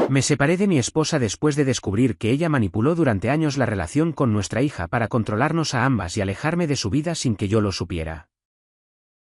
Me separé de mi esposa después de descubrir que ella manipuló durante años la relación con nuestra hija para controlarnos a ambas y alejarme de su vida sin que yo lo supiera.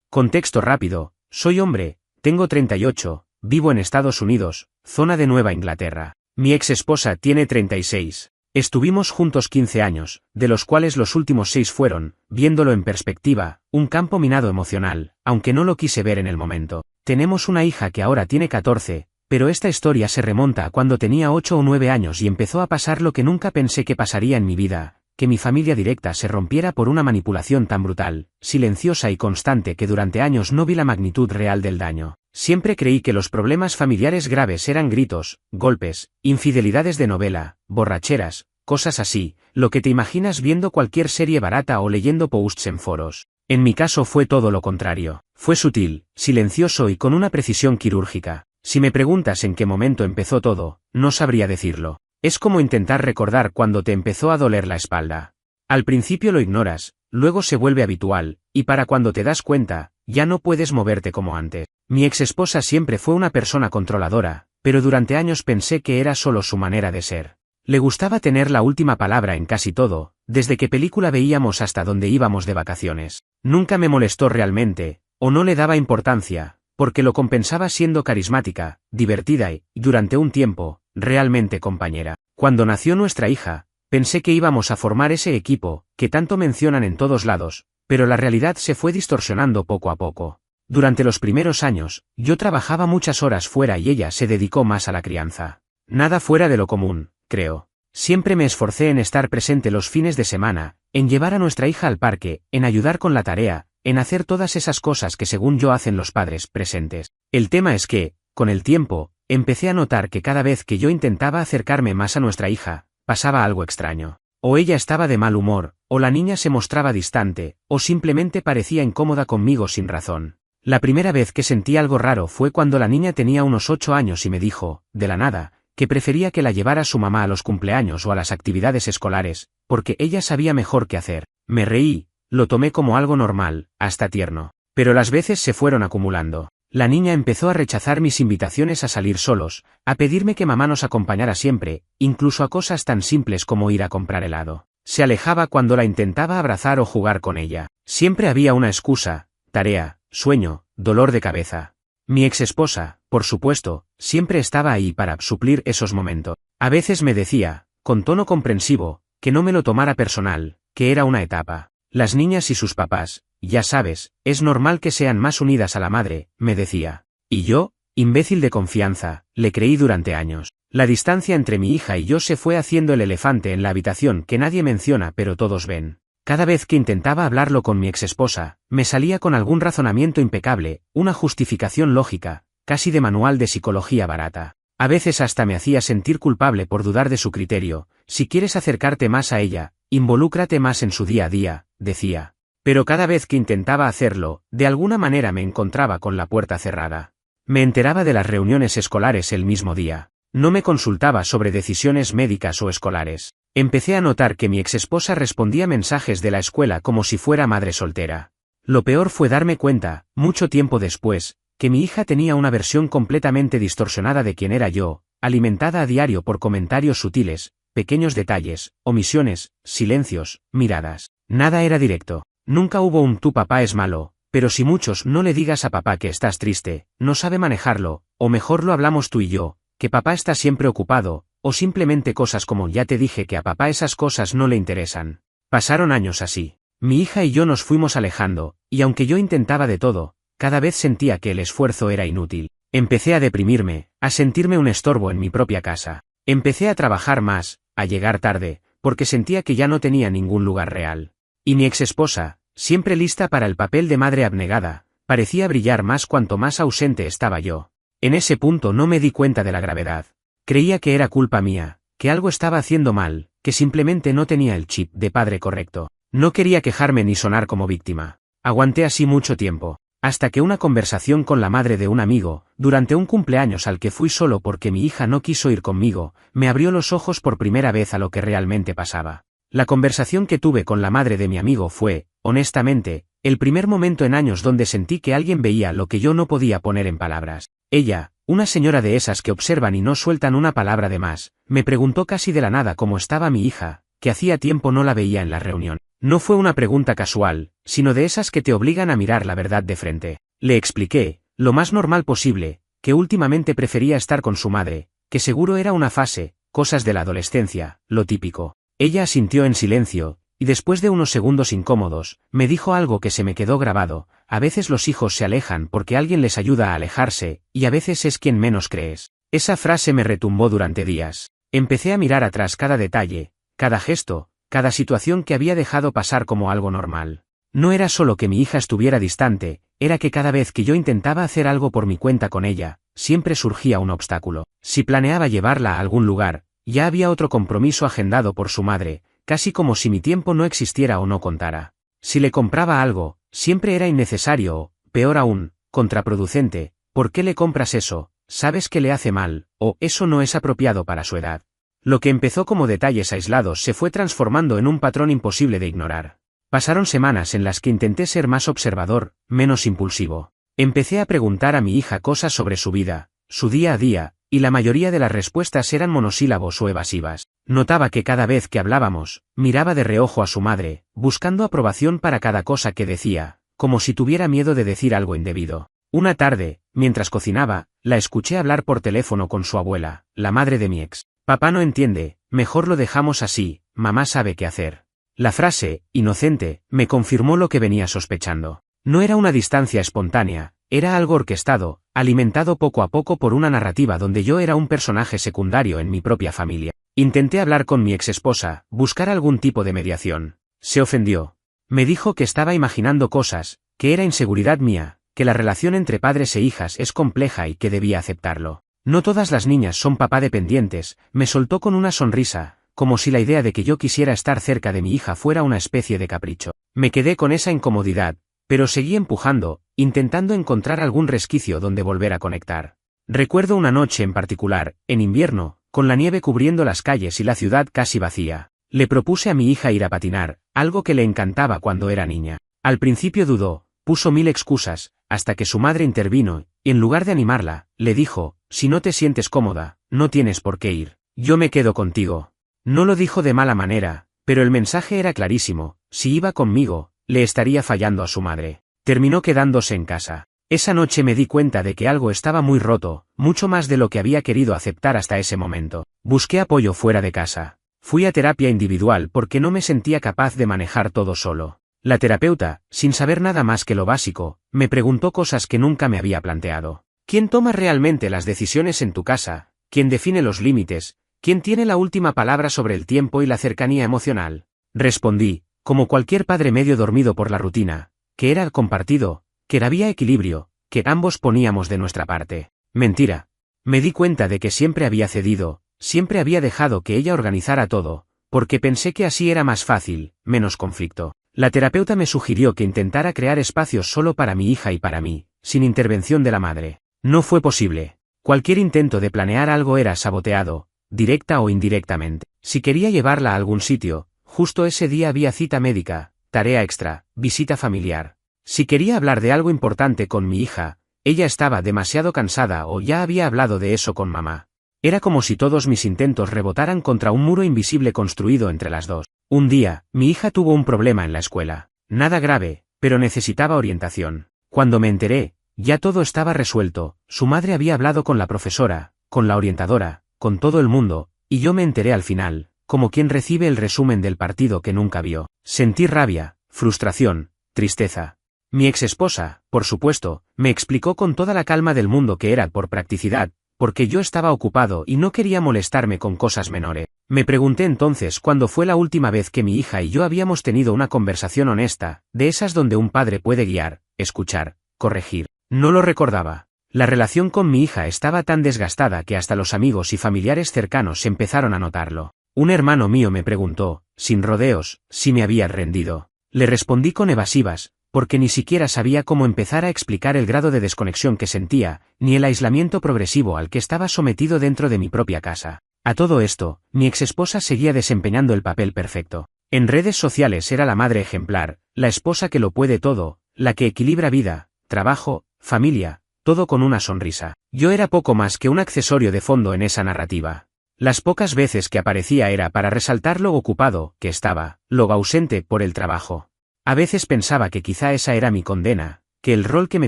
Contexto rápido: soy hombre, tengo 38, vivo en Estados Unidos, zona de Nueva Inglaterra. Mi ex esposa tiene 36. Estuvimos juntos 15 años, de los cuales los últimos 6 fueron, viéndolo en perspectiva, un campo minado emocional, aunque no lo quise ver en el momento. Tenemos una hija que ahora tiene 14, pero esta historia se remonta a cuando tenía 8 o 9 años y empezó a pasar lo que nunca pensé que pasaría en mi vida, que mi familia directa se rompiera por una manipulación tan brutal, silenciosa y constante que durante años no vi la magnitud real del daño. Siempre creí que los problemas familiares graves eran gritos, golpes, infidelidades de novela, borracheras, cosas así, lo que te imaginas viendo cualquier serie barata o leyendo posts en foros. En mi caso fue todo lo contrario. Fue sutil, silencioso y con una precisión quirúrgica. Si me preguntas en qué momento empezó todo, no sabría decirlo. Es como intentar recordar cuando te empezó a doler la espalda. Al principio lo ignoras, luego se vuelve habitual, y para cuando te das cuenta, ya no puedes moverte como antes. Mi exesposa siempre fue una persona controladora, pero durante años pensé que era solo su manera de ser. Le gustaba tener la última palabra en casi todo, desde qué película veíamos hasta dónde íbamos de vacaciones. Nunca me molestó realmente, o no le daba importancia, porque lo compensaba siendo carismática, divertida y, durante un tiempo, realmente compañera. Cuando nació nuestra hija, pensé que íbamos a formar ese equipo, que tanto mencionan en todos lados, pero la realidad se fue distorsionando poco a poco. Durante los primeros años, yo trabajaba muchas horas fuera y ella se dedicó más a la crianza. Nada fuera de lo común, creo. Siempre me esforcé en estar presente los fines de semana, en llevar a nuestra hija al parque, en ayudar con la tarea, en hacer todas esas cosas que según yo hacen los padres presentes. El tema es que, con el tiempo, empecé a notar que cada vez que yo intentaba acercarme más a nuestra hija, pasaba algo extraño. O ella estaba de mal humor, o la niña se mostraba distante, o simplemente parecía incómoda conmigo sin razón. La primera vez que sentí algo raro fue cuando la niña tenía unos 8 años y me dijo, de la nada, que prefería que la llevara su mamá a los cumpleaños o a las actividades escolares, porque ella sabía mejor qué hacer. Me reí, lo tomé como algo normal, hasta tierno. Pero las veces se fueron acumulando. La niña empezó a rechazar mis invitaciones a salir solos, a pedirme que mamá nos acompañara siempre, incluso a cosas tan simples como ir a comprar helado. Se alejaba cuando la intentaba abrazar o jugar con ella. Siempre había una excusa: tarea, sueño, dolor de cabeza. Mi exesposa, por supuesto, siempre estaba ahí para suplir esos momentos. A veces me decía, con tono comprensivo, que no me lo tomara personal, que era una etapa. Las niñas y sus papás, ya sabes, es normal que sean más unidas a la madre, me decía. Y yo, imbécil de confianza, le creí durante años. La distancia entre mi hija y yo se fue haciendo el elefante en la habitación que nadie menciona pero todos ven. Cada vez que intentaba hablarlo con mi exesposa, me salía con algún razonamiento impecable, una justificación lógica, casi de manual de psicología barata. A veces hasta me hacía sentir culpable por dudar de su criterio. Si quieres acercarte más a ella, involúcrate más en su día a día, decía. Pero cada vez que intentaba hacerlo, de alguna manera me encontraba con la puerta cerrada. Me enteraba de las reuniones escolares el mismo día. No me consultaba sobre decisiones médicas o escolares. Empecé a notar que mi exesposa respondía mensajes de la escuela como si fuera madre soltera. Lo peor fue darme cuenta, mucho tiempo después, que mi hija tenía una versión completamente distorsionada de quién era yo, alimentada a diario por comentarios sutiles, pequeños detalles, omisiones, silencios, miradas. Nada era directo. Nunca hubo un "tu papá es malo", pero si muchos "no le digas a papá que estás triste, no sabe manejarlo", o "mejor lo hablamos tú y yo", que papá está siempre ocupado, o simplemente cosas como "ya te dije que a papá esas cosas no le interesan". Pasaron años así. Mi hija y yo nos fuimos alejando, y aunque yo intentaba de todo, cada vez sentía que el esfuerzo era inútil. Empecé a deprimirme, a sentirme un estorbo en mi propia casa. Empecé a trabajar más, a llegar tarde, porque sentía que ya no tenía ningún lugar real. Y mi exesposa, siempre lista para el papel de madre abnegada, parecía brillar más cuanto más ausente estaba yo. En ese punto no me di cuenta de la gravedad. Creía que era culpa mía, que algo estaba haciendo mal, que simplemente no tenía el chip de padre correcto. No quería quejarme ni sonar como víctima. Aguanté así mucho tiempo, hasta que una conversación con la madre de un amigo, durante un cumpleaños al que fui solo porque mi hija no quiso ir conmigo, me abrió los ojos por primera vez a lo que realmente pasaba. La conversación que tuve con la madre de mi amigo fue, honestamente, el primer momento en años donde sentí que alguien veía lo que yo no podía poner en palabras. Ella, una señora de esas que observan y no sueltan una palabra de más, me preguntó casi de la nada cómo estaba mi hija, que hacía tiempo no la veía en la reunión. No fue una pregunta casual, sino de esas que te obligan a mirar la verdad de frente. Le expliqué, lo más normal posible, que últimamente prefería estar con su madre, que seguro era una fase, cosas de la adolescencia, lo típico. Ella asintió en silencio, y después de unos segundos incómodos, me dijo algo que se me quedó grabado: a veces los hijos se alejan porque alguien les ayuda a alejarse, y a veces es quien menos crees. Esa frase me retumbó durante días. Empecé a mirar atrás cada detalle, cada gesto, cada situación que había dejado pasar como algo normal. No era solo que mi hija estuviera distante, era que cada vez que yo intentaba hacer algo por mi cuenta con ella, siempre surgía un obstáculo. Si planeaba llevarla a algún lugar, ya había otro compromiso agendado por su madre, casi como si mi tiempo no existiera o no contara. Si le compraba algo, siempre era innecesario o, peor aún, contraproducente: ¿por qué le compras eso? ¿Sabes que le hace mal? O eso no es apropiado para su edad. Lo que empezó como detalles aislados se fue transformando en un patrón imposible de ignorar. Pasaron semanas en las que intenté ser más observador, menos impulsivo. Empecé a preguntar a mi hija cosas sobre su vida, su día a día, y la mayoría de las respuestas eran monosílabos o evasivas. Notaba que cada vez que hablábamos, miraba de reojo a su madre, buscando aprobación para cada cosa que decía, como si tuviera miedo de decir algo indebido. Una tarde, mientras cocinaba, la escuché hablar por teléfono con su abuela, la madre de mi ex. Papá no entiende, mejor lo dejamos así, mamá sabe qué hacer. La frase, inocente, me confirmó lo que venía sospechando. No era una distancia espontánea, era algo orquestado, alimentado poco a poco por una narrativa donde yo era un personaje secundario en mi propia familia. Intenté hablar con mi exesposa, buscar algún tipo de mediación. Se ofendió. Me dijo que estaba imaginando cosas, que era inseguridad mía, que la relación entre padres e hijas es compleja y que debía aceptarlo. No todas las niñas son papá dependientes, me soltó con una sonrisa, como si la idea de que yo quisiera estar cerca de mi hija fuera una especie de capricho. Me quedé con esa incomodidad, pero seguí empujando, intentando encontrar algún resquicio donde volver a conectar. Recuerdo una noche en particular, en invierno, con la nieve cubriendo las calles y la ciudad casi vacía. Le propuse a mi hija ir a patinar, algo que le encantaba cuando era niña. Al principio dudó, puso mil excusas, hasta que su madre intervino, y en lugar de animarla, le dijo: si no te sientes cómoda, no tienes por qué ir. Yo me quedo contigo. No lo dijo de mala manera, pero el mensaje era clarísimo: si iba conmigo, le estaría fallando a su madre. Terminó quedándose en casa. Esa noche me di cuenta de que algo estaba muy roto, mucho más de lo que había querido aceptar hasta ese momento. Busqué apoyo fuera de casa. Fui a terapia individual porque no me sentía capaz de manejar todo solo. La terapeuta, sin saber nada más que lo básico, me preguntó cosas que nunca me había planteado. ¿Quién toma realmente las decisiones en tu casa? ¿Quién define los límites? ¿Quién tiene la última palabra sobre el tiempo y la cercanía emocional? Respondí, como cualquier padre medio dormido por la rutina, que era compartido, que había equilibrio, que ambos poníamos de nuestra parte. Mentira. Me di cuenta de que siempre había cedido, siempre había dejado que ella organizara todo, porque pensé que así era más fácil, menos conflicto. La terapeuta me sugirió que intentara crear espacios solo para mi hija y para mí, sin intervención de la madre. No fue posible. Cualquier intento de planear algo era saboteado, directa o indirectamente. Si quería llevarla a algún sitio, justo ese día había cita médica, tarea extra, visita familiar. Si quería hablar de algo importante con mi hija, ella estaba demasiado cansada o ya había hablado de eso con mamá. Era como si todos mis intentos rebotaran contra un muro invisible construido entre las dos. Un día, mi hija tuvo un problema en la escuela. Nada grave, pero necesitaba orientación. Cuando me enteré, ya todo estaba resuelto. Su madre había hablado con la profesora, con la orientadora, con todo el mundo, y yo me enteré al final, como quien recibe el resumen del partido que nunca vio. Sentí rabia, frustración, tristeza. Mi exesposa, por supuesto, me explicó con toda la calma del mundo que era por practicidad, porque yo estaba ocupado y no quería molestarme con cosas menores. Me pregunté entonces cuándo fue la última vez que mi hija y yo habíamos tenido una conversación honesta, de esas donde un padre puede guiar, escuchar, corregir. No lo recordaba. La relación con mi hija estaba tan desgastada que hasta los amigos y familiares cercanos empezaron a notarlo. Un hermano mío me preguntó, sin rodeos, si me había rendido. Le respondí con evasivas, porque ni siquiera sabía cómo empezar a explicar el grado de desconexión que sentía, ni el aislamiento progresivo al que estaba sometido dentro de mi propia casa. A todo esto, mi exesposa seguía desempeñando el papel perfecto. En redes sociales era la madre ejemplar, la esposa que lo puede todo, la que equilibra vida, trabajo, familia, todo con una sonrisa. Yo era poco más que un accesorio de fondo en esa narrativa. Las pocas veces que aparecía era para resaltar lo ocupado que estaba, lo ausente por el trabajo. A veces pensaba que quizá esa era mi condena, que el rol que me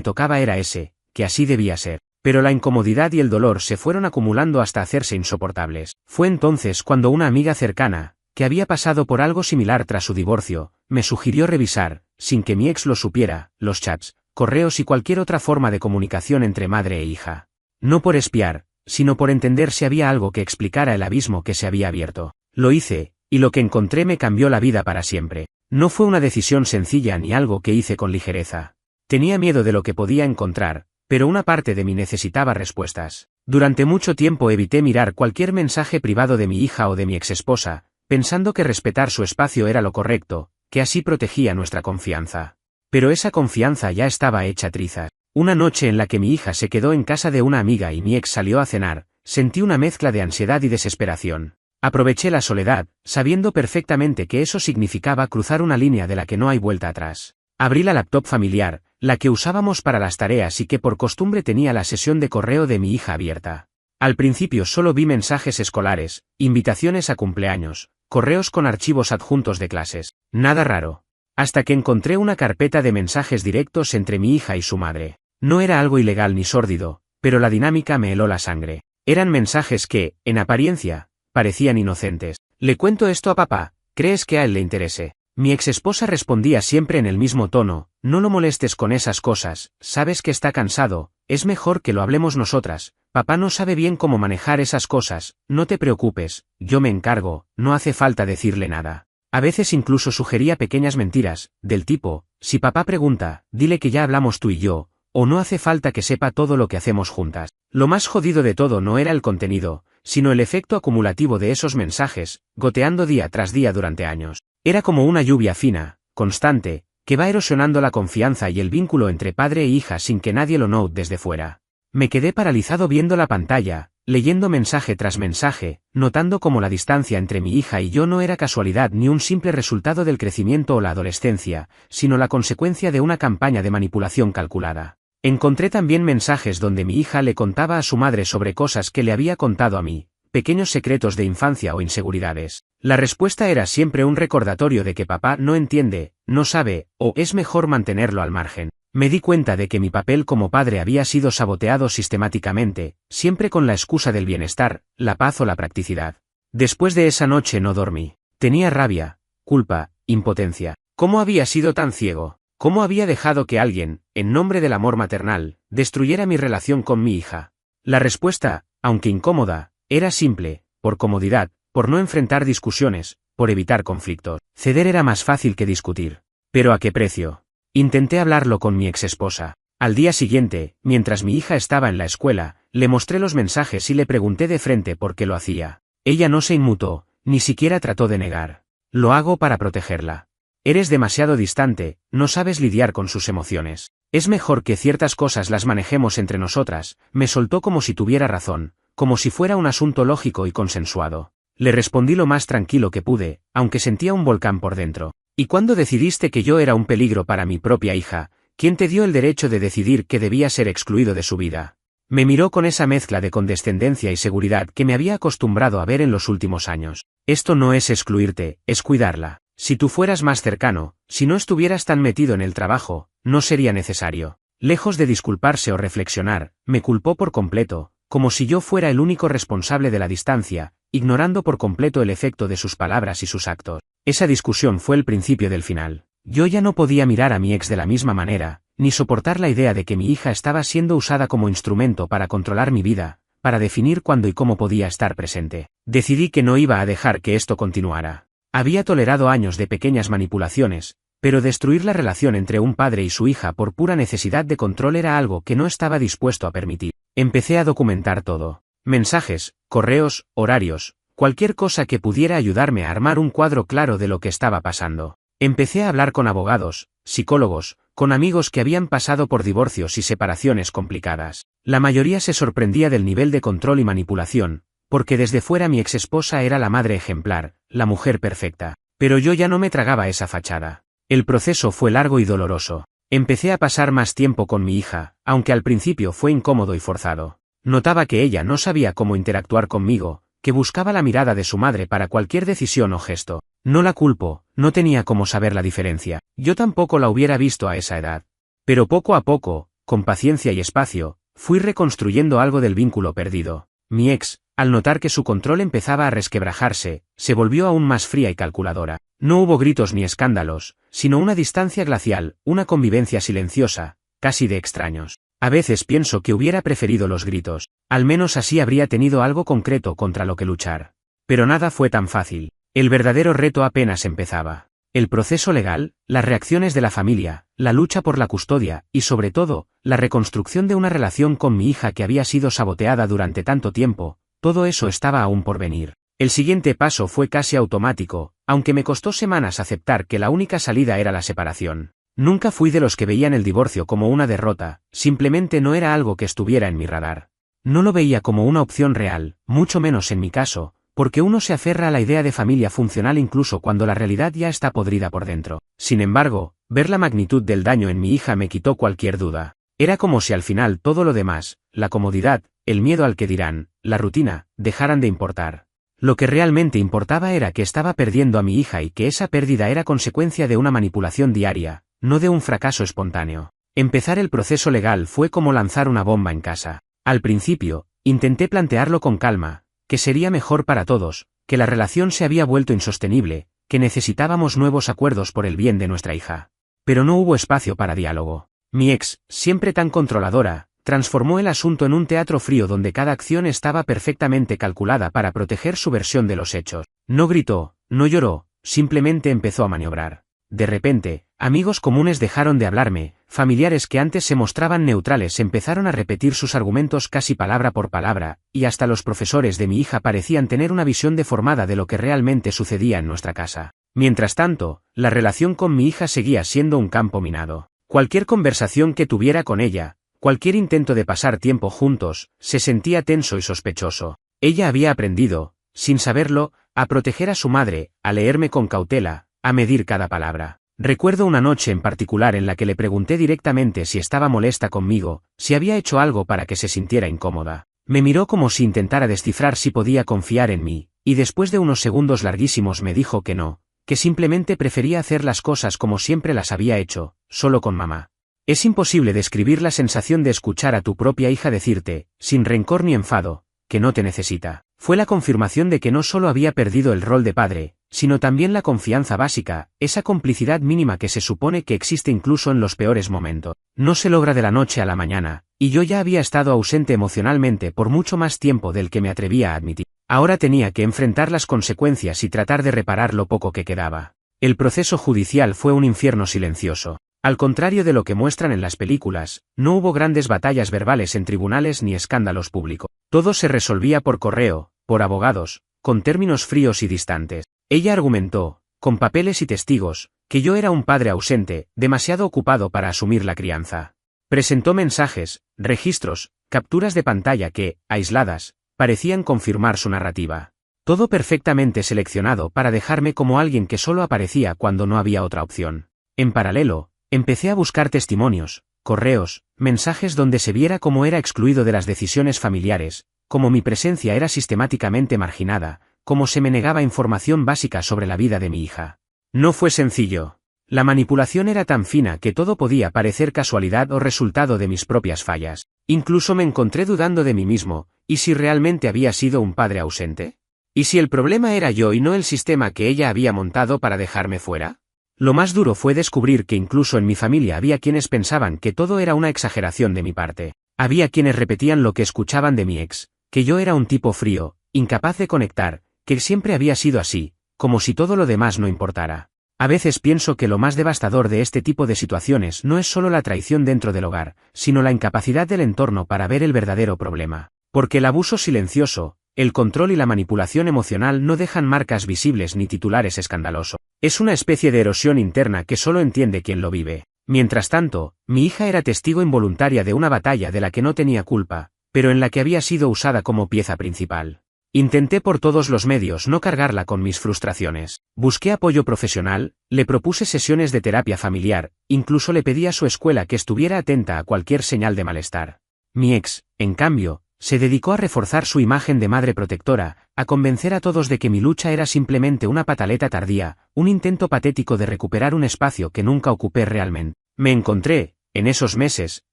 tocaba era ese, que así debía ser. Pero la incomodidad y el dolor se fueron acumulando hasta hacerse insoportables. Fue entonces cuando una amiga cercana, que había pasado por algo similar tras su divorcio, me sugirió revisar, sin que mi ex lo supiera, los chats, correos y cualquier otra forma de comunicación entre madre e hija. No por espiar, sino por entender si había algo que explicara el abismo que se había abierto. Lo hice, y lo que encontré me cambió la vida para siempre. No fue una decisión sencilla ni algo que hice con ligereza. Tenía miedo de lo que podía encontrar, pero una parte de mí necesitaba respuestas. Durante mucho tiempo evité mirar cualquier mensaje privado de mi hija o de mi exesposa, pensando que respetar su espacio era lo correcto, que así protegía nuestra confianza. Pero esa confianza ya estaba hecha trizas. Una noche en la que mi hija se quedó en casa de una amiga y mi ex salió a cenar, sentí una mezcla de ansiedad y desesperación. Aproveché la soledad, sabiendo perfectamente que eso significaba cruzar una línea de la que no hay vuelta atrás. Abrí la laptop familiar, la que usábamos para las tareas y que por costumbre tenía la sesión de correo de mi hija abierta. Al principio solo vi mensajes escolares, invitaciones a cumpleaños, correos con archivos adjuntos de clases. Nada raro. Hasta que encontré una carpeta de mensajes directos entre mi hija y su madre. No era algo ilegal ni sórdido, pero la dinámica me heló la sangre. Eran mensajes que, en apariencia, parecían inocentes. Le cuento esto a papá, ¿crees que a él le interese? Mi exesposa respondía siempre en el mismo tono, no lo molestes con esas cosas, sabes que está cansado, es mejor que lo hablemos nosotras, papá no sabe bien cómo manejar esas cosas, no te preocupes, yo me encargo, no hace falta decirle nada. A veces incluso sugería pequeñas mentiras, del tipo, si papá pregunta, dile que ya hablamos tú y yo, o no hace falta que sepa todo lo que hacemos juntas. Lo más jodido de todo no era el contenido, sino el efecto acumulativo de esos mensajes, goteando día tras día durante años. Era como una lluvia fina, constante, que va erosionando la confianza y el vínculo entre padre e hija sin que nadie lo note desde fuera. Me quedé paralizado viendo la pantalla, leyendo mensaje tras mensaje, notando cómo la distancia entre mi hija y yo no era casualidad ni un simple resultado del crecimiento o la adolescencia, sino la consecuencia de una campaña de manipulación calculada. Encontré también mensajes donde mi hija le contaba a su madre sobre cosas que le había contado a mí, pequeños secretos de infancia o inseguridades. La respuesta era siempre un recordatorio de que papá no entiende, no sabe, o es mejor mantenerlo al margen. Me di cuenta de que mi papel como padre había sido saboteado sistemáticamente, siempre con la excusa del bienestar, la paz o la practicidad. Después de esa noche no dormí. Tenía rabia, culpa, impotencia. ¿Cómo había sido tan ciego? ¿Cómo había dejado que alguien, en nombre del amor maternal, destruyera mi relación con mi hija? La respuesta, aunque incómoda, era simple, por comodidad, por no enfrentar discusiones, por evitar conflictos. Ceder era más fácil que discutir. ¿Pero a qué precio? Intenté hablarlo con mi exesposa. Al día siguiente, mientras mi hija estaba en la escuela, le mostré los mensajes y le pregunté de frente por qué lo hacía. Ella no se inmutó, ni siquiera trató de negar. Lo hago para protegerla. Eres demasiado distante, no sabes lidiar con sus emociones. Es mejor que ciertas cosas las manejemos entre nosotras, me soltó como si tuviera razón, como si fuera un asunto lógico y consensuado. Le respondí lo más tranquilo que pude, aunque sentía un volcán por dentro. ¿Y cuándo decidiste que yo era un peligro para mi propia hija? ¿Quién te dio el derecho de decidir que debía ser excluido de su vida? Me miró con esa mezcla de condescendencia y seguridad que me había acostumbrado a ver en los últimos años. Esto no es excluirte, es cuidarla. Si tú fueras más cercano, si no estuvieras tan metido en el trabajo, no sería necesario. Lejos de disculparse o reflexionar, me culpó por completo, como si yo fuera el único responsable de la distancia, ignorando por completo el efecto de sus palabras y sus actos. Esa discusión fue el principio del final. Yo ya no podía mirar a mi ex de la misma manera, ni soportar la idea de que mi hija estaba siendo usada como instrumento para controlar mi vida, para definir cuándo y cómo podía estar presente. Decidí que no iba a dejar que esto continuara. Había tolerado años de pequeñas manipulaciones, pero destruir la relación entre un padre y su hija por pura necesidad de control era algo que no estaba dispuesto a permitir. Empecé a documentar todo. Mensajes, correos, horarios, cualquier cosa que pudiera ayudarme a armar un cuadro claro de lo que estaba pasando. Empecé a hablar con abogados, psicólogos, con amigos que habían pasado por divorcios y separaciones complicadas. La mayoría se sorprendía del nivel de control y manipulación, porque desde fuera mi exesposa era la madre ejemplar, la mujer perfecta. Pero yo ya no me tragaba esa fachada. El proceso fue largo y doloroso. Empecé a pasar más tiempo con mi hija, aunque al principio fue incómodo y forzado. Notaba que ella no sabía cómo interactuar conmigo, que buscaba la mirada de su madre para cualquier decisión o gesto. No la culpo, no tenía cómo saber la diferencia. Yo tampoco la hubiera visto a esa edad. Pero poco a poco, con paciencia y espacio, fui reconstruyendo algo del vínculo perdido. Mi ex, al notar que su control empezaba a resquebrajarse, se volvió aún más fría y calculadora. No hubo gritos ni escándalos, sino una distancia glacial, una convivencia silenciosa, casi de extraños. A veces pienso que hubiera preferido los gritos, al menos así habría tenido algo concreto contra lo que luchar. Pero nada fue tan fácil. El verdadero reto apenas empezaba. El proceso legal, las reacciones de la familia, la lucha por la custodia y sobre todo, la reconstrucción de una relación con mi hija que había sido saboteada durante tanto tiempo, todo eso estaba aún por venir. El siguiente paso fue casi automático, aunque me costó semanas aceptar que la única salida era la separación. Nunca fui de los que veían el divorcio como una derrota, simplemente no era algo que estuviera en mi radar. No lo veía como una opción real, mucho menos en mi caso, porque uno se aferra a la idea de familia funcional incluso cuando la realidad ya está podrida por dentro. Sin embargo, ver la magnitud del daño en mi hija me quitó cualquier duda. Era como si al final todo lo demás, la comodidad, el miedo al que dirán, la rutina, dejaran de importar. Lo que realmente importaba era que estaba perdiendo a mi hija y que esa pérdida era consecuencia de una manipulación diaria, no de un fracaso espontáneo. Empezar el proceso legal fue como lanzar una bomba en casa. Al principio, intenté plantearlo con calma, que sería mejor para todos, que la relación se había vuelto insostenible, que necesitábamos nuevos acuerdos por el bien de nuestra hija. Pero no hubo espacio para diálogo. Mi ex, siempre tan controladora, transformó el asunto en un teatro frío donde cada acción estaba perfectamente calculada para proteger su versión de los hechos. No gritó, no lloró, simplemente empezó a maniobrar. De repente, amigos comunes dejaron de hablarme, familiares que antes se mostraban neutrales empezaron a repetir sus argumentos casi palabra por palabra, y hasta los profesores de mi hija parecían tener una visión deformada de lo que realmente sucedía en nuestra casa. Mientras tanto, la relación con mi hija seguía siendo un campo minado. Cualquier conversación que tuviera con ella, cualquier intento de pasar tiempo juntos, se sentía tenso y sospechoso. Ella había aprendido, sin saberlo, a proteger a su madre, a leerme con cautela, a medir cada palabra. Recuerdo una noche en particular en la que le pregunté directamente si estaba molesta conmigo, si había hecho algo para que se sintiera incómoda. Me miró como si intentara descifrar si podía confiar en mí, y después de unos segundos larguísimos me dijo que no, que simplemente prefería hacer las cosas como siempre las había hecho, solo con mamá. Es imposible describir la sensación de escuchar a tu propia hija decirte, sin rencor ni enfado, que no te necesita. Fue la confirmación de que no solo había perdido el rol de padre, sino también la confianza básica, esa complicidad mínima que se supone que existe incluso en los peores momentos. No se logra de la noche a la mañana, y yo ya había estado ausente emocionalmente por mucho más tiempo del que me atrevía a admitir. Ahora tenía que enfrentar las consecuencias y tratar de reparar lo poco que quedaba. El proceso judicial fue un infierno silencioso. Al contrario de lo que muestran en las películas, no hubo grandes batallas verbales en tribunales ni escándalos públicos. Todo se resolvía por correo, por abogados, con términos fríos y distantes. Ella argumentó, con papeles y testigos, que yo era un padre ausente, demasiado ocupado para asumir la crianza. Presentó mensajes, registros, capturas de pantalla que, aisladas, parecían confirmar su narrativa. Todo perfectamente seleccionado para dejarme como alguien que solo aparecía cuando no había otra opción. En paralelo, empecé a buscar testimonios, correos, mensajes donde se viera cómo era excluido de las decisiones familiares, cómo mi presencia era sistemáticamente marginada, cómo se me negaba información básica sobre la vida de mi hija. No fue sencillo. La manipulación era tan fina que todo podía parecer casualidad o resultado de mis propias fallas. Incluso me encontré dudando de mí mismo, ¿y si realmente había sido un padre ausente? ¿Y si el problema era yo y no el sistema que ella había montado para dejarme fuera? Lo más duro fue descubrir que incluso en mi familia había quienes pensaban que todo era una exageración de mi parte. Había quienes repetían lo que escuchaban de mi ex, que yo era un tipo frío, incapaz de conectar, que siempre había sido así, como si todo lo demás no importara. A veces pienso que lo más devastador de este tipo de situaciones no es solo la traición dentro del hogar, sino la incapacidad del entorno para ver el verdadero problema. Porque el abuso silencioso, el control y la manipulación emocional no dejan marcas visibles ni titulares escandalosos. Es una especie de erosión interna que solo entiende quien lo vive. Mientras tanto, mi hija era testigo involuntaria de una batalla de la que no tenía culpa, pero en la que había sido usada como pieza principal. Intenté por todos los medios no cargarla con mis frustraciones. Busqué apoyo profesional, le propuse sesiones de terapia familiar, incluso le pedí a su escuela que estuviera atenta a cualquier señal de malestar. Mi ex, en cambio, se dedicó a reforzar su imagen de madre protectora, a convencer a todos de que mi lucha era simplemente una pataleta tardía, un intento patético de recuperar un espacio que nunca ocupé realmente. Me encontré, en esos meses,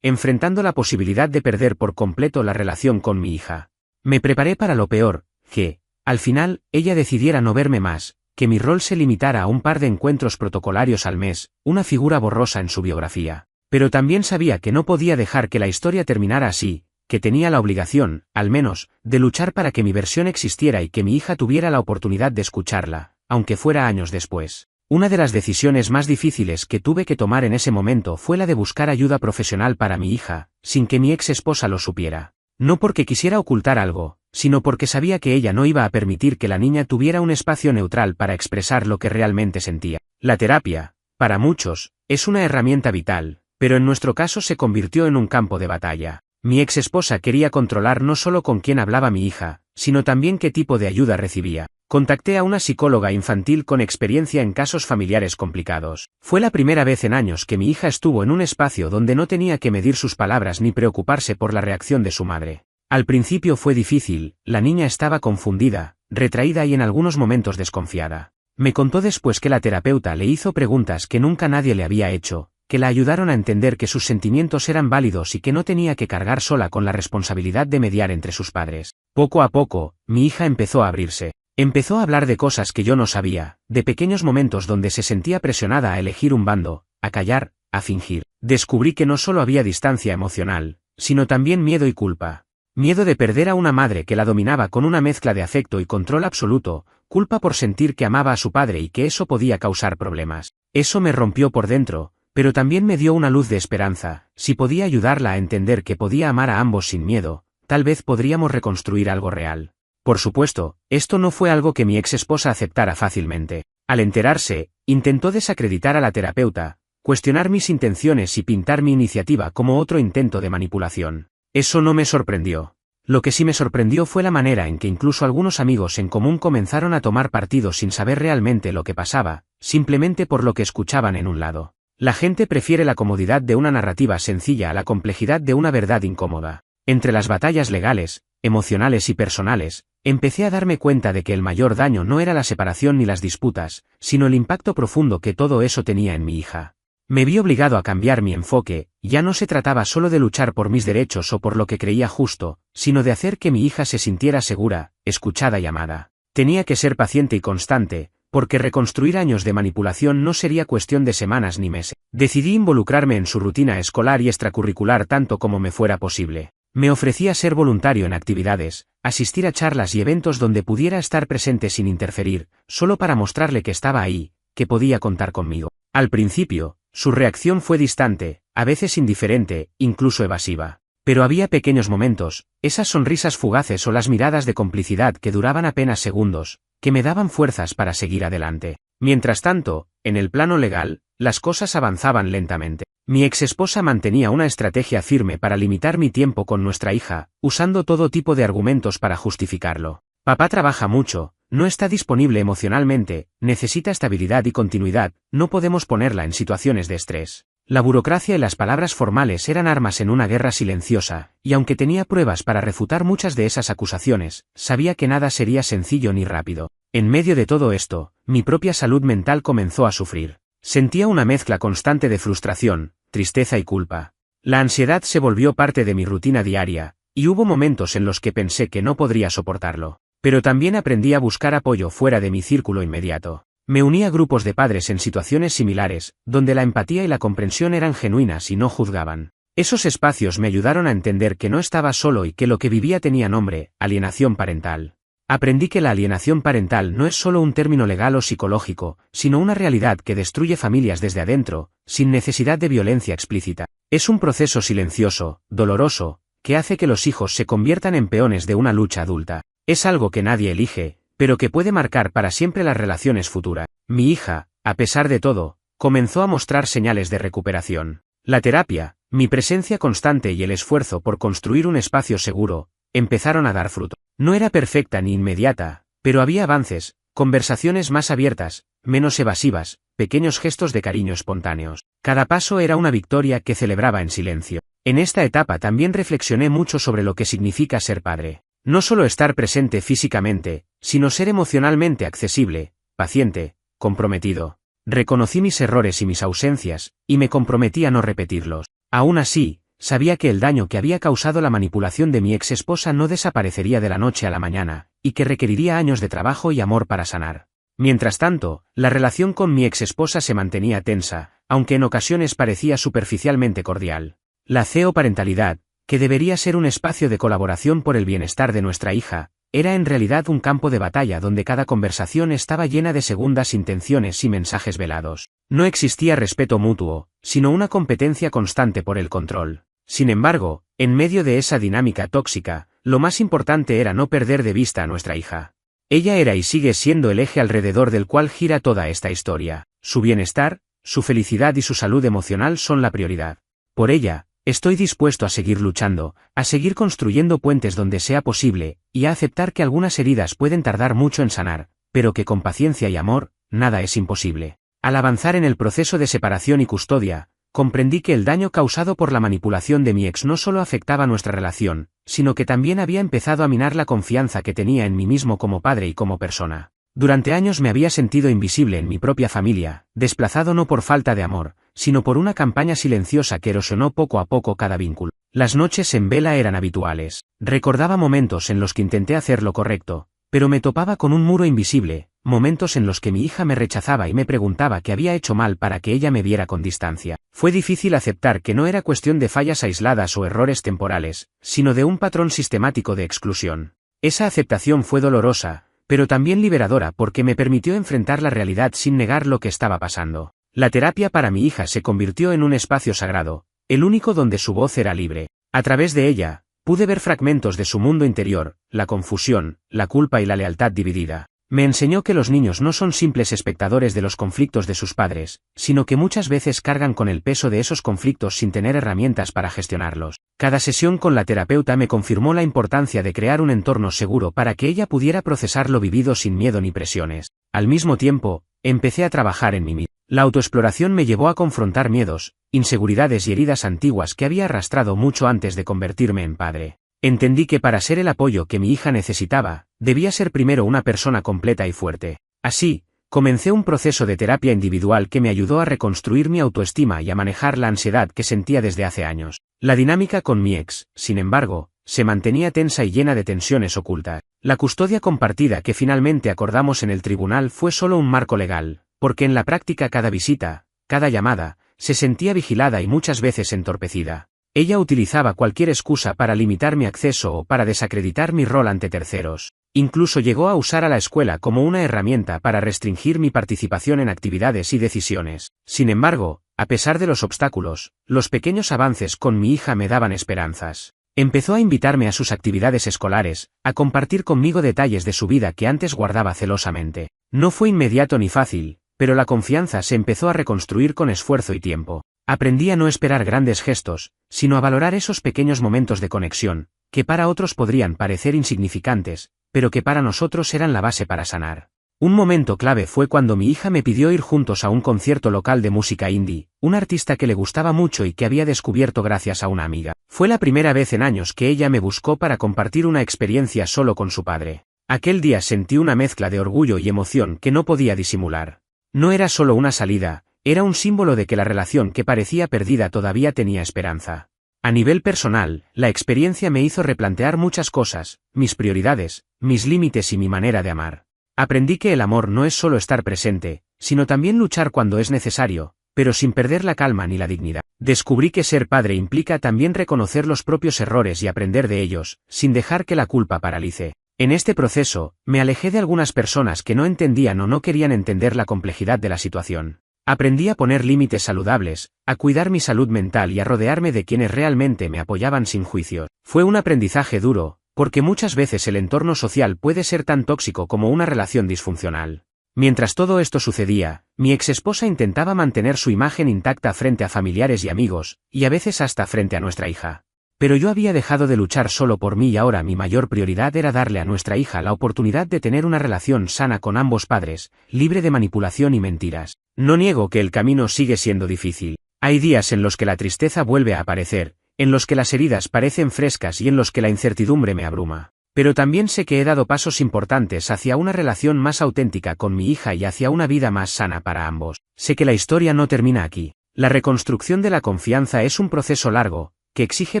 enfrentando la posibilidad de perder por completo la relación con mi hija. Me preparé para lo peor, que, al final, ella decidiera no verme más, que mi rol se limitara a un par de encuentros protocolarios al mes, una figura borrosa en su biografía. Pero también sabía que no podía dejar que la historia terminara así, que tenía la obligación, al menos, de luchar para que mi versión existiera y que mi hija tuviera la oportunidad de escucharla, aunque fuera años después. Una de las decisiones más difíciles que tuve que tomar en ese momento fue la de buscar ayuda profesional para mi hija, sin que mi ex esposa lo supiera. No porque quisiera ocultar algo, sino porque sabía que ella no iba a permitir que la niña tuviera un espacio neutral para expresar lo que realmente sentía. La terapia, para muchos, es una herramienta vital, pero en nuestro caso se convirtió en un campo de batalla. Mi ex esposa quería controlar no solo con quién hablaba mi hija, sino también qué tipo de ayuda recibía. Contacté a una psicóloga infantil con experiencia en casos familiares complicados. Fue la primera vez en años que mi hija estuvo en un espacio donde no tenía que medir sus palabras ni preocuparse por la reacción de su madre. Al principio fue difícil, la niña estaba confundida, retraída y en algunos momentos desconfiada. Me contó después que la terapeuta le hizo preguntas que nunca nadie le había hecho, que la ayudaron a entender que sus sentimientos eran válidos y que no tenía que cargar sola con la responsabilidad de mediar entre sus padres. Poco a poco, mi hija empezó a abrirse. Empezó a hablar de cosas que yo no sabía, de pequeños momentos donde se sentía presionada a elegir un bando, a callar, a fingir. Descubrí que no solo había distancia emocional, sino también miedo y culpa. Miedo de perder a una madre que la dominaba con una mezcla de afecto y control absoluto, culpa por sentir que amaba a su padre y que eso podía causar problemas. Eso me rompió por dentro, pero también me dio una luz de esperanza. Si podía ayudarla a entender que podía amar a ambos sin miedo, tal vez podríamos reconstruir algo real. Por supuesto, esto no fue algo que mi ex esposa aceptara fácilmente. Al enterarse, intentó desacreditar a la terapeuta, cuestionar mis intenciones y pintar mi iniciativa como otro intento de manipulación. Eso no me sorprendió. Lo que sí me sorprendió fue la manera en que incluso algunos amigos en común comenzaron a tomar partido sin saber realmente lo que pasaba, simplemente por lo que escuchaban en un lado. La gente prefiere la comodidad de una narrativa sencilla a la complejidad de una verdad incómoda. Entre las batallas legales, emocionales y personales, empecé a darme cuenta de que el mayor daño no era la separación ni las disputas, sino el impacto profundo que todo eso tenía en mi hija. Me vi obligado a cambiar mi enfoque, ya no se trataba solo de luchar por mis derechos o por lo que creía justo, sino de hacer que mi hija se sintiera segura, escuchada y amada. Tenía que ser paciente y constante, porque reconstruir años de manipulación no sería cuestión de semanas ni meses. Decidí involucrarme en su rutina escolar y extracurricular tanto como me fuera posible. Me ofrecía ser voluntario en actividades, asistir a charlas y eventos donde pudiera estar presente sin interferir, solo para mostrarle que estaba ahí, que podía contar conmigo. Al principio, su reacción fue distante, a veces indiferente, incluso evasiva. Pero había pequeños momentos, esas sonrisas fugaces o las miradas de complicidad que duraban apenas segundos, que me daban fuerzas para seguir adelante. Mientras tanto, en el plano legal, las cosas avanzaban lentamente. Mi exesposa mantenía una estrategia firme para limitar mi tiempo con nuestra hija, usando todo tipo de argumentos para justificarlo. Papá trabaja mucho, no está disponible emocionalmente, necesita estabilidad y continuidad, no podemos ponerla en situaciones de estrés. La burocracia y las palabras formales eran armas en una guerra silenciosa, y aunque tenía pruebas para refutar muchas de esas acusaciones, sabía que nada sería sencillo ni rápido. En medio de todo esto, mi propia salud mental comenzó a sufrir. Sentía una mezcla constante de frustración, tristeza y culpa. La ansiedad se volvió parte de mi rutina diaria, y hubo momentos en los que pensé que no podría soportarlo. Pero también aprendí a buscar apoyo fuera de mi círculo inmediato. Me uní a grupos de padres en situaciones similares, donde la empatía y la comprensión eran genuinas y no juzgaban. Esos espacios me ayudaron a entender que no estaba solo y que lo que vivía tenía nombre, alienación parental. Aprendí que la alienación parental no es solo un término legal o psicológico, sino una realidad que destruye familias desde adentro, sin necesidad de violencia explícita. Es un proceso silencioso, doloroso, que hace que los hijos se conviertan en peones de una lucha adulta. Es algo que nadie elige, pero que puede marcar para siempre las relaciones futuras. Mi hija, a pesar de todo, comenzó a mostrar señales de recuperación. La terapia, mi presencia constante y el esfuerzo por construir un espacio seguro, empezaron a dar fruto. No era perfecta ni inmediata, pero había avances, conversaciones más abiertas, menos evasivas, pequeños gestos de cariño espontáneos. Cada paso era una victoria que celebraba en silencio. En esta etapa también reflexioné mucho sobre lo que significa ser padre. No solo estar presente físicamente, sino ser emocionalmente accesible, paciente, comprometido. Reconocí mis errores y mis ausencias, y me comprometí a no repetirlos. Aún así, sabía que el daño que había causado la manipulación de mi ex esposa no desaparecería de la noche a la mañana, y que requeriría años de trabajo y amor para sanar. Mientras tanto, la relación con mi ex esposa se mantenía tensa, aunque en ocasiones parecía superficialmente cordial. La parentalidad, que debería ser un espacio de colaboración por el bienestar de nuestra hija, era en realidad un campo de batalla donde cada conversación estaba llena de segundas intenciones y mensajes velados. No existía respeto mutuo, sino una competencia constante por el control. Sin embargo, en medio de esa dinámica tóxica, lo más importante era no perder de vista a nuestra hija. Ella era y sigue siendo el eje alrededor del cual gira toda esta historia. Su bienestar, su felicidad y su salud emocional son la prioridad. Por ella, estoy dispuesto a seguir luchando, a seguir construyendo puentes donde sea posible, y a aceptar que algunas heridas pueden tardar mucho en sanar, pero que con paciencia y amor, nada es imposible. Al avanzar en el proceso de separación y custodia, comprendí que el daño causado por la manipulación de mi ex no solo afectaba nuestra relación, sino que también había empezado a minar la confianza que tenía en mí mismo como padre y como persona. Durante años me había sentido invisible en mi propia familia, desplazado no por falta de amor, sino por una campaña silenciosa que erosionó poco a poco cada vínculo. Las noches en vela eran habituales. Recordaba momentos en los que intenté hacer lo correcto, pero me topaba con un muro invisible, momentos en los que mi hija me rechazaba y me preguntaba qué había hecho mal para que ella me viera con distancia. Fue difícil aceptar que no era cuestión de fallas aisladas o errores temporales, sino de un patrón sistemático de exclusión. Esa aceptación fue dolorosa, pero también liberadora porque me permitió enfrentar la realidad sin negar lo que estaba pasando. La terapia para mi hija se convirtió en un espacio sagrado, el único donde su voz era libre. A través de ella, pude ver fragmentos de su mundo interior, la confusión, la culpa y la lealtad dividida. Me enseñó que los niños no son simples espectadores de los conflictos de sus padres, sino que muchas veces cargan con el peso de esos conflictos sin tener herramientas para gestionarlos. Cada sesión con la terapeuta me confirmó la importancia de crear un entorno seguro para que ella pudiera procesar lo vivido sin miedo ni presiones. Al mismo tiempo, empecé a trabajar en mí mismo. La autoexploración me llevó a confrontar miedos, inseguridades y heridas antiguas que había arrastrado mucho antes de convertirme en padre. Entendí que para ser el apoyo que mi hija necesitaba, debía ser primero una persona completa y fuerte. Así, comencé un proceso de terapia individual que me ayudó a reconstruir mi autoestima y a manejar la ansiedad que sentía desde hace años. La dinámica con mi ex, sin embargo, se mantenía tensa y llena de tensiones ocultas. La custodia compartida que finalmente acordamos en el tribunal fue solo un marco legal, porque en la práctica cada visita, cada llamada, se sentía vigilada y muchas veces entorpecida. Ella utilizaba cualquier excusa para limitar mi acceso o para desacreditar mi rol ante terceros. Incluso llegó a usar a la escuela como una herramienta para restringir mi participación en actividades y decisiones. Sin embargo, a pesar de los obstáculos, los pequeños avances con mi hija me daban esperanzas. Empezó a invitarme a sus actividades escolares, a compartir conmigo detalles de su vida que antes guardaba celosamente. No fue inmediato ni fácil, pero la confianza se empezó a reconstruir con esfuerzo y tiempo. Aprendí a no esperar grandes gestos, sino a valorar esos pequeños momentos de conexión, que para otros podrían parecer insignificantes, pero que para nosotros eran la base para sanar. Un momento clave fue cuando mi hija me pidió ir juntos a un concierto local de música indie, un artista que le gustaba mucho y que había descubierto gracias a una amiga. Fue la primera vez en años que ella me buscó para compartir una experiencia solo con su padre. Aquel día sentí una mezcla de orgullo y emoción que no podía disimular. No era solo una salida, era un símbolo de que la relación que parecía perdida todavía tenía esperanza. A nivel personal, la experiencia me hizo replantear muchas cosas, mis prioridades, mis límites y mi manera de amar. Aprendí que el amor no es solo estar presente, sino también luchar cuando es necesario, pero sin perder la calma ni la dignidad. Descubrí que ser padre implica también reconocer los propios errores y aprender de ellos, sin dejar que la culpa paralice. En este proceso, me alejé de algunas personas que no entendían o no querían entender la complejidad de la situación. Aprendí a poner límites saludables, a cuidar mi salud mental y a rodearme de quienes realmente me apoyaban sin juicio. Fue un aprendizaje duro, porque muchas veces el entorno social puede ser tan tóxico como una relación disfuncional. Mientras todo esto sucedía, mi exesposa intentaba mantener su imagen intacta frente a familiares y amigos, y a veces hasta frente a nuestra hija. Pero yo había dejado de luchar solo por mí y ahora mi mayor prioridad era darle a nuestra hija la oportunidad de tener una relación sana con ambos padres, libre de manipulación y mentiras. No niego que el camino sigue siendo difícil. Hay días en los que la tristeza vuelve a aparecer, en los que las heridas parecen frescas y en los que la incertidumbre me abruma. Pero también sé que he dado pasos importantes hacia una relación más auténtica con mi hija y hacia una vida más sana para ambos. Sé que la historia no termina aquí. La reconstrucción de la confianza es un proceso largo, que exige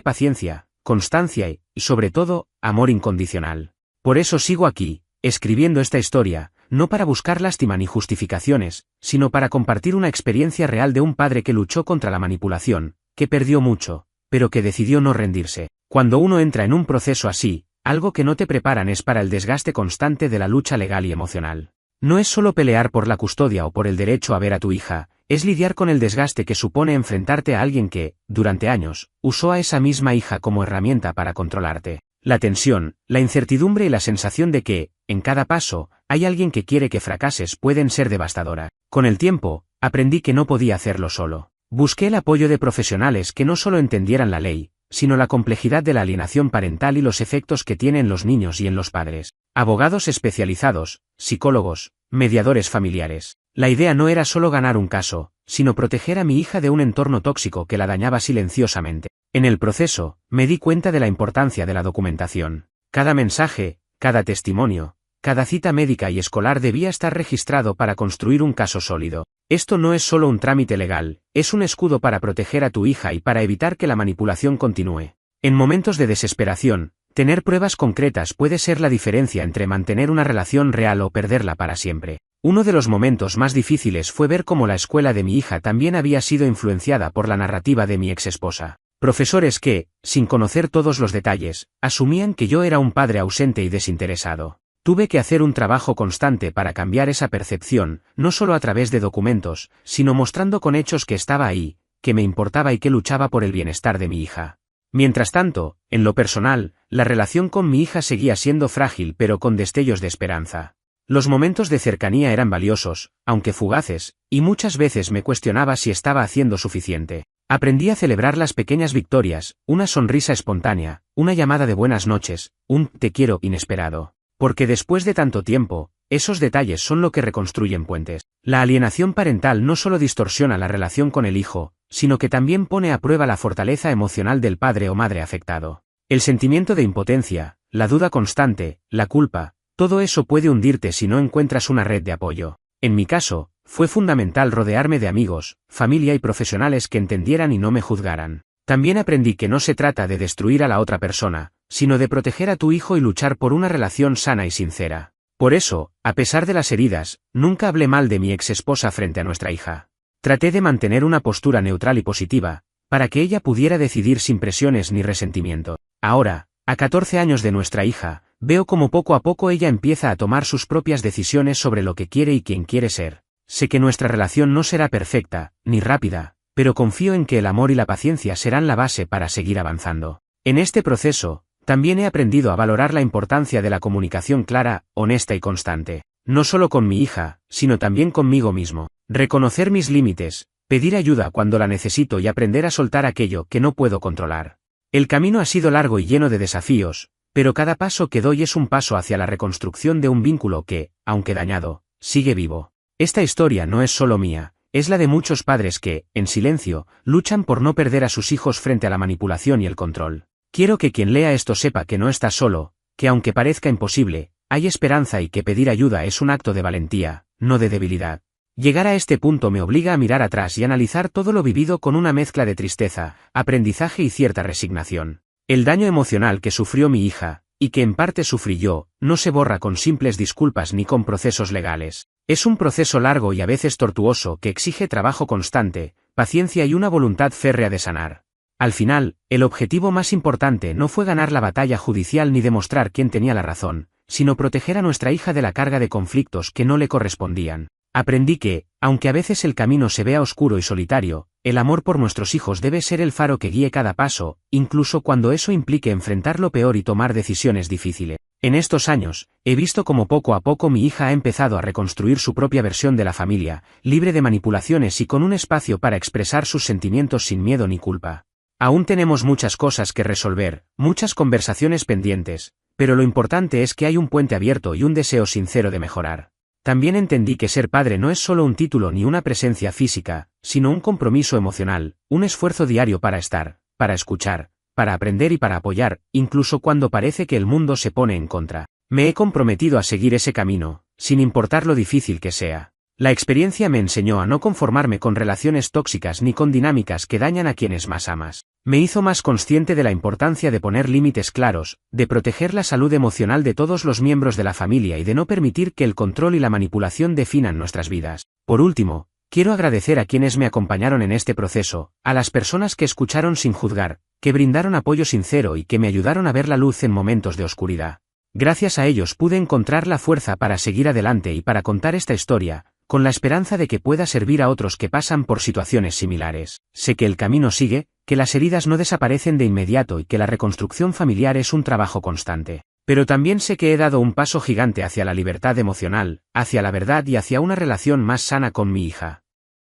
paciencia, constancia y, sobre todo, amor incondicional. Por eso sigo aquí, escribiendo esta historia, no para buscar lástima ni justificaciones, sino para compartir una experiencia real de un padre que luchó contra la manipulación, que perdió mucho, pero que decidió no rendirse. Cuando uno entra en un proceso así, algo que no te preparan es para el desgaste constante de la lucha legal y emocional. No es solo pelear por la custodia o por el derecho a ver a tu hija, es lidiar con el desgaste que supone enfrentarte a alguien que, durante años, usó a esa misma hija como herramienta para controlarte. La tensión, la incertidumbre y la sensación de que, en cada paso, hay alguien que quiere que fracases pueden ser devastadoras. Con el tiempo, aprendí que no podía hacerlo solo. Busqué el apoyo de profesionales que no solo entendieran la ley, sino la complejidad de la alienación parental y los efectos que tiene en los niños y en los padres. Abogados especializados, psicólogos, mediadores familiares. La idea no era solo ganar un caso, sino proteger a mi hija de un entorno tóxico que la dañaba silenciosamente. En el proceso, me di cuenta de la importancia de la documentación. Cada mensaje, cada testimonio, cada cita médica y escolar debía estar registrado para construir un caso sólido. Esto no es solo un trámite legal, es un escudo para proteger a tu hija y para evitar que la manipulación continúe. En momentos de desesperación, tener pruebas concretas puede ser la diferencia entre mantener una relación real o perderla para siempre. Uno de los momentos más difíciles fue ver cómo la escuela de mi hija también había sido influenciada por la narrativa de mi exesposa. Profesores que, sin conocer todos los detalles, asumían que yo era un padre ausente y desinteresado. Tuve que hacer un trabajo constante para cambiar esa percepción, no solo a través de documentos, sino mostrando con hechos que estaba ahí, que me importaba y que luchaba por el bienestar de mi hija. Mientras tanto, en lo personal, la relación con mi hija seguía siendo frágil pero con destellos de esperanza. Los momentos de cercanía eran valiosos, aunque fugaces, y muchas veces me cuestionaba si estaba haciendo suficiente. Aprendí a celebrar las pequeñas victorias, una sonrisa espontánea, una llamada de buenas noches, un te quiero inesperado. Porque después de tanto tiempo, esos detalles son lo que reconstruyen puentes. La alienación parental no solo distorsiona la relación con el hijo, sino que también pone a prueba la fortaleza emocional del padre o madre afectado. El sentimiento de impotencia, la duda constante, la culpa, todo eso puede hundirte si no encuentras una red de apoyo. En mi caso, fue fundamental rodearme de amigos, familia y profesionales que entendieran y no me juzgaran. También aprendí que no se trata de destruir a la otra persona, sino de proteger a tu hijo y luchar por una relación sana y sincera. Por eso, a pesar de las heridas, nunca hablé mal de mi exesposa frente a nuestra hija. Traté de mantener una postura neutral y positiva, para que ella pudiera decidir sin presiones ni resentimiento. Ahora, a 14 años de nuestra hija, veo como poco a poco ella empieza a tomar sus propias decisiones sobre lo que quiere y quién quiere ser. Sé que nuestra relación no será perfecta, ni rápida, pero confío en que el amor y la paciencia serán la base para seguir avanzando. En este proceso, también he aprendido a valorar la importancia de la comunicación clara, honesta y constante. No solo con mi hija, sino también conmigo mismo. Reconocer mis límites, pedir ayuda cuando la necesito y aprender a soltar aquello que no puedo controlar. El camino ha sido largo y lleno de desafíos, pero cada paso que doy es un paso hacia la reconstrucción de un vínculo que, aunque dañado, sigue vivo. Esta historia no es solo mía, es la de muchos padres que, en silencio, luchan por no perder a sus hijos frente a la manipulación y el control. Quiero que quien lea esto sepa que no está solo, que aunque parezca imposible, hay esperanza y que pedir ayuda es un acto de valentía, no de debilidad. Llegar a este punto me obliga a mirar atrás y analizar todo lo vivido con una mezcla de tristeza, aprendizaje y cierta resignación. El daño emocional que sufrió mi hija, y que en parte sufrí yo, no se borra con simples disculpas ni con procesos legales. Es un proceso largo y a veces tortuoso que exige trabajo constante, paciencia y una voluntad férrea de sanar. Al final, el objetivo más importante no fue ganar la batalla judicial ni demostrar quién tenía la razón, sino proteger a nuestra hija de la carga de conflictos que no le correspondían. Aprendí que, aunque a veces el camino se vea oscuro y solitario, el amor por nuestros hijos debe ser el faro que guíe cada paso, incluso cuando eso implique enfrentar lo peor y tomar decisiones difíciles. En estos años, he visto cómo poco a poco mi hija ha empezado a reconstruir su propia versión de la familia, libre de manipulaciones y con un espacio para expresar sus sentimientos sin miedo ni culpa. Aún tenemos muchas cosas que resolver, muchas conversaciones pendientes, pero lo importante es que hay un puente abierto y un deseo sincero de mejorar. También entendí que ser padre no es solo un título ni una presencia física, sino un compromiso emocional, un esfuerzo diario para estar, para escuchar, para aprender y para apoyar, incluso cuando parece que el mundo se pone en contra. Me he comprometido a seguir ese camino, sin importar lo difícil que sea. La experiencia me enseñó a no conformarme con relaciones tóxicas ni con dinámicas que dañan a quienes más amas. Me hizo más consciente de la importancia de poner límites claros, de proteger la salud emocional de todos los miembros de la familia y de no permitir que el control y la manipulación definan nuestras vidas. Por último, quiero agradecer a quienes me acompañaron en este proceso, a las personas que escucharon sin juzgar, que brindaron apoyo sincero y que me ayudaron a ver la luz en momentos de oscuridad. Gracias a ellos pude encontrar la fuerza para seguir adelante y para contar esta historia, con la esperanza de que pueda servir a otros que pasan por situaciones similares. Sé que el camino sigue, que las heridas no desaparecen de inmediato y que la reconstrucción familiar es un trabajo constante. Pero también sé que he dado un paso gigante hacia la libertad emocional, hacia la verdad y hacia una relación más sana con mi hija.